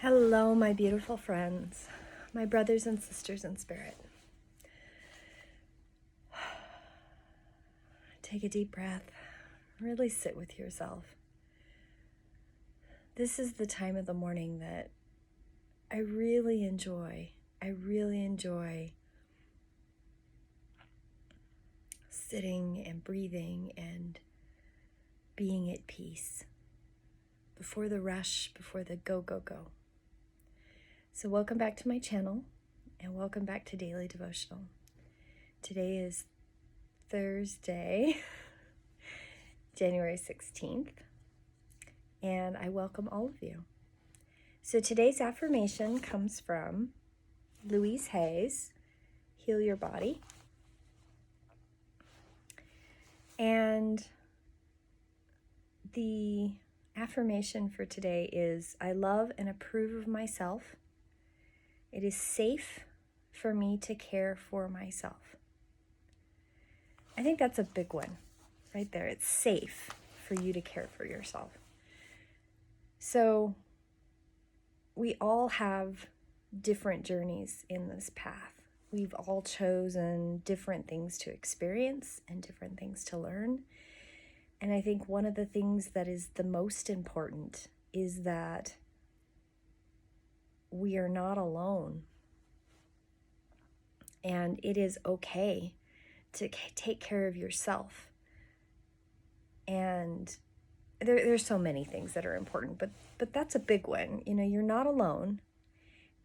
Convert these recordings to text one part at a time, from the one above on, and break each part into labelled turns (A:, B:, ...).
A: Hello, my beautiful friends, my brothers and sisters in spirit. Take a deep breath. Really sit with yourself. This is the time of the morning that I really enjoy. I really enjoy sitting and breathing and being at peace before the rush, before the go, go, go. So welcome back to my channel and welcome back to Daily Devotional. Today is Thursday, January 16th, and I welcome all of you. So today's affirmation comes from Louise Hay's Heal Your Body. And the affirmation for today is, I love and approve of myself. It is safe for me to care for myself. I think that's a big one right there. It's safe for you to care for yourself. So we all have different journeys in this path. We've all chosen different things to experience and different things to learn. And I think one of the things that is the most important is that we are not alone. And it is okay to take care of yourself. And there's so many things that are important, but that's a big one. You know, you're not alone.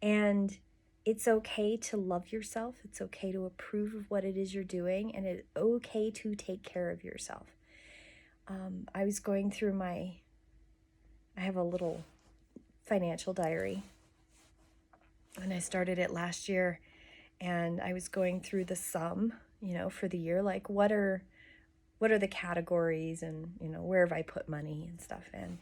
A: And it's okay to love yourself. It's okay to approve of what it is you're doing. And it's okay to take care of yourself. I was going through I have a little financial diary. And I started it last year. And I was going through the sum, for the year. Like, what are the categories and, where have I put money and stuff. And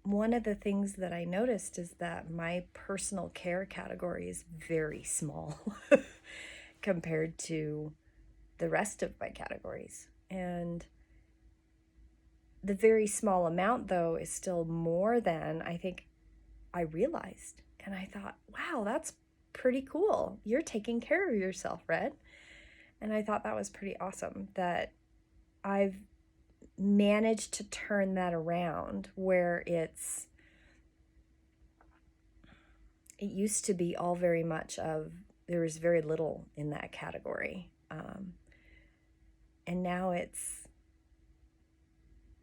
A: one of the things that I noticed is that my personal care category is very small compared to the rest of my categories. And the very small amount, though, is still more than I think I realized. And I thought, wow, that's pretty cool. You're taking care of yourself, Red. And I thought that was pretty awesome that I've managed to turn that around where it used to be all very much of, there was very little in that category. And now it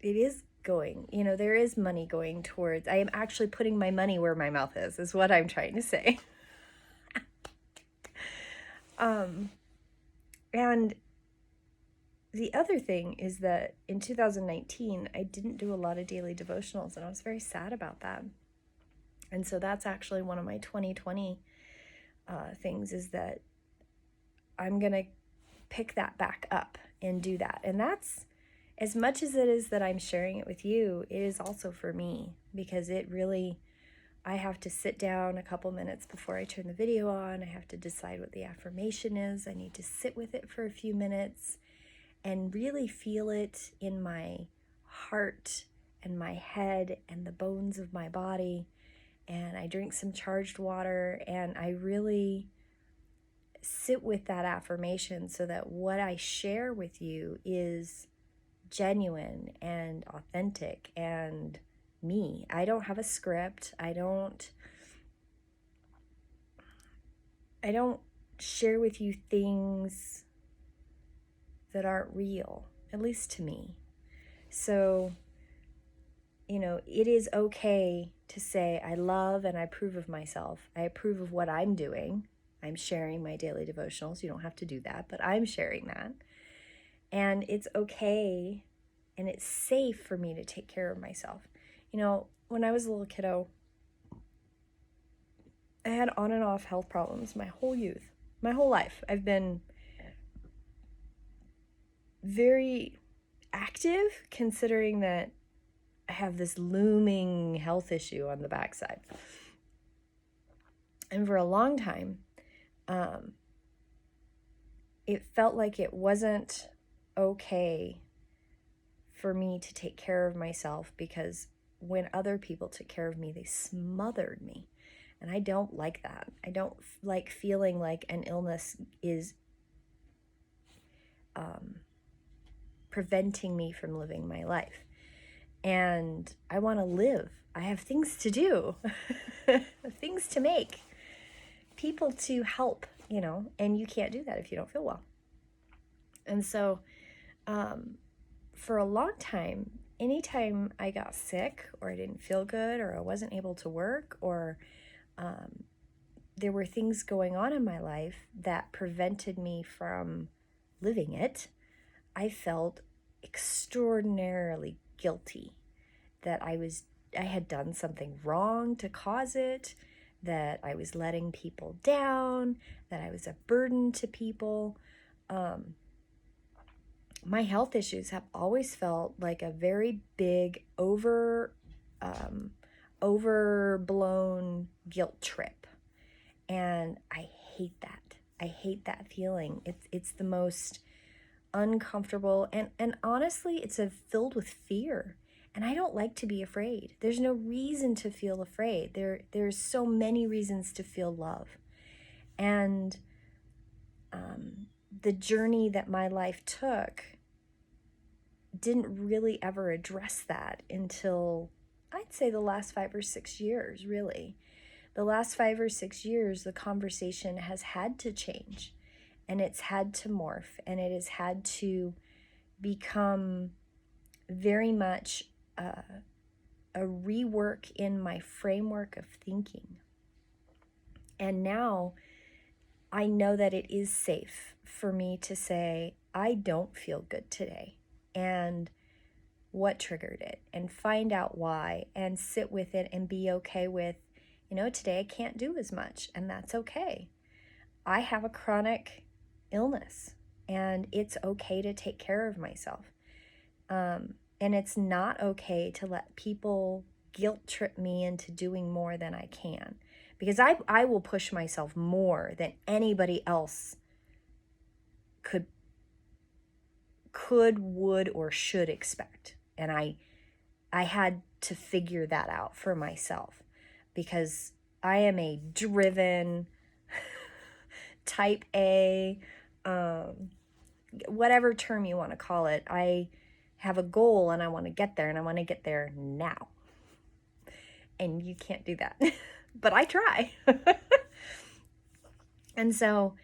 A: is going, there is money going towards, I am actually putting my money where my mouth is what I'm trying to say. And the other thing is that in 2019, I didn't do a lot of daily devotionals, and I was very sad about that. And so that's actually one of my 2020 things, is that I'm going to pick that back up and do that. And that's, as much as it is that I'm sharing it with you, it is also for me, because it really, I have to sit down a couple minutes before I turn the video on. I have to decide what the affirmation is. I need to sit with it for a few minutes and really feel it in my heart and my head and the bones of my body. And I drink some charged water, and I really sit with that affirmation so that what I share with you is genuine and authentic and me. I don't have a script. I don't share with you things that aren't real, at least to me. So, it is okay to say, I love and I approve of myself. I approve of what I'm doing. I'm sharing my daily devotionals. You don't have to do that, but I'm sharing that. And it's okay and it's safe for me to take care of myself. When I was a little kiddo, I had on and off health problems my whole youth, my whole life. I've been very active, considering that I have this looming health issue on the backside. And for a long time, it felt like it wasn't okay for me to take care of myself, because when other people took care of me, they smothered me. And I don't like that. I don't like feeling like an illness is preventing me from living my life. And I want to live. I have things to do, things to make, people to help, and you can't do that if you don't feel well. And so for a long time, anytime I got sick or I didn't feel good or I wasn't able to work or there were things going on in my life that prevented me from living it, I felt extraordinarily guilty that I had done something wrong to cause it, that I was letting people down, that I was a burden to people. My health issues have always felt like a very big overblown guilt trip. And I hate that. I hate that feeling. It's the most uncomfortable, and honestly, it's filled with fear. And I don't like to be afraid. There's no reason to feel afraid. There's so many reasons to feel love. And the journey that my life took didn't really ever address that until, I'd say, the last 5 or 6 years, really. The last 5 or 6 years, the conversation has had to change, and it's had to morph, and it has had to become very much a rework in my framework of thinking. And now I know that it is safe for me to say, I don't feel good today, and what triggered it, and find out why, and sit with it and be okay with, today I can't do as much, and that's okay. I have a chronic illness, and it's okay to take care of myself. And it's not okay to let people guilt trip me into doing more than I can, because I will push myself more than anybody else could, would, or should expect. And I had to figure that out for myself, because I am a driven type A, whatever term you want to call it. I have a goal and I want to get there, and I want to get there now. And you can't do that, but I try. And so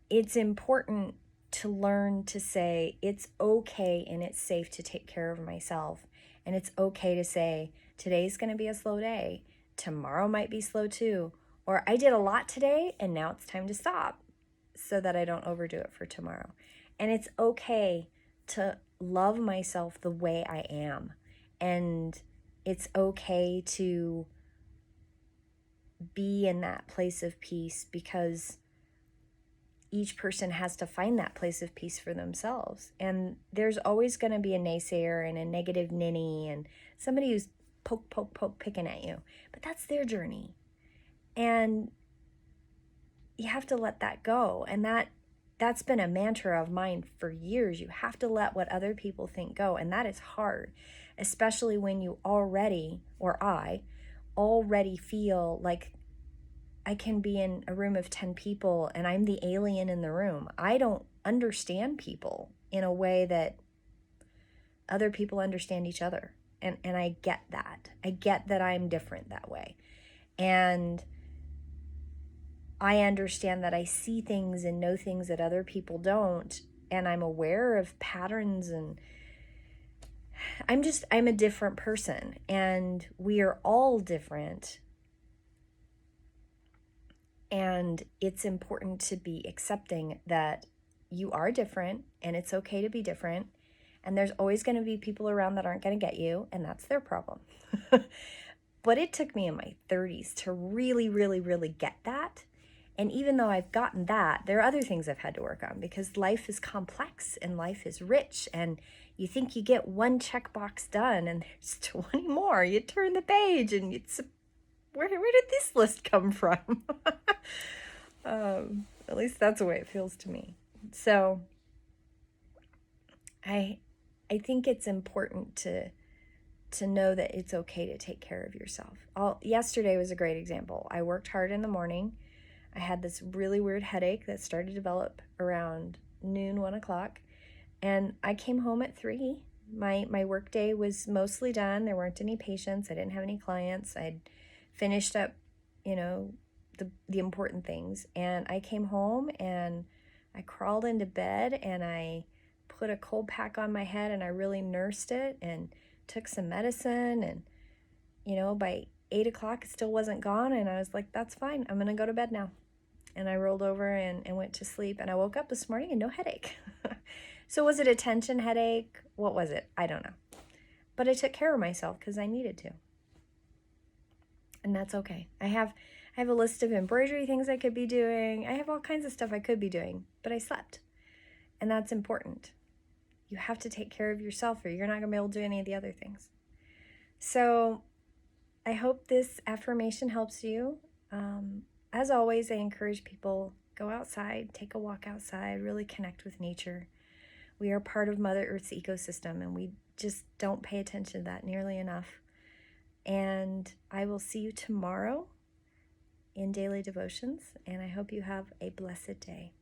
A: it's important to learn to say it's okay and it's safe to take care of myself. And it's okay to say, today's going to be a slow day. Tomorrow might be slow too. Or I did a lot today and now it's time to stop, so that I don't overdo it for tomorrow. And it's okay to love myself the way I am. And it's okay to be in that place of peace, because each person has to find that place of peace for themselves. And there's always going to be a naysayer and a negative ninny and somebody who's poke, picking at you. But that's their journey. And you have to let that go. And that's been a mantra of mine for years. You have to let what other people think go. And that is hard, especially when you already, or I already feel like I can be in a room of 10 people and I'm the alien in the room. I don't understand people in a way that other people understand each other. And I get that. I get that I'm different that way. And I understand that I see things and know things that other people don't. And I'm aware of patterns, and I'm a different person, and we are all different. And it's important to be accepting that you are different, and it's okay to be different. And there's always going to be people around that aren't going to get you, and that's their problem. But it took me in my 30s to really, really, really get that. And even though I've gotten that, there are other things I've had to work on, because life is complex and life is rich. And you think you get one checkbox done and there's 20 more. You turn the page and it's, where did this list come from? At least that's the way it feels to me. So I think it's important to to know that it's okay to take care of yourself. Yesterday was a great example. I worked hard in the morning. I had this really weird headache that started to develop around noon, 1 o'clock, and I came home at 3. My work day was mostly done. There weren't any patients. I didn't have any clients. I'd finished up, you know, the important things. And I came home and I crawled into bed and I put a cold pack on my head and I really nursed it and took some medicine. And, you know, by 8 o'clock, it still wasn't gone. And I was like, that's fine. I'm going to go to bed now. And I rolled over and went to sleep. And I woke up this morning and no headache. So was it a tension headache? What was it? I don't know. But I took care of myself because I needed to. And that's okay. I have a list of embroidery things I could be doing. I have all kinds of stuff I could be doing, but I slept. And that's important. You have to take care of yourself or you're not going to be able to do any of the other things. So I hope this affirmation helps you. As always, I encourage people, go outside, take a walk outside, really connect with nature. We are part of Mother Earth's ecosystem, and we just don't pay attention to that nearly enough. And I will see you tomorrow in Daily Devotions, and I hope you have a blessed day.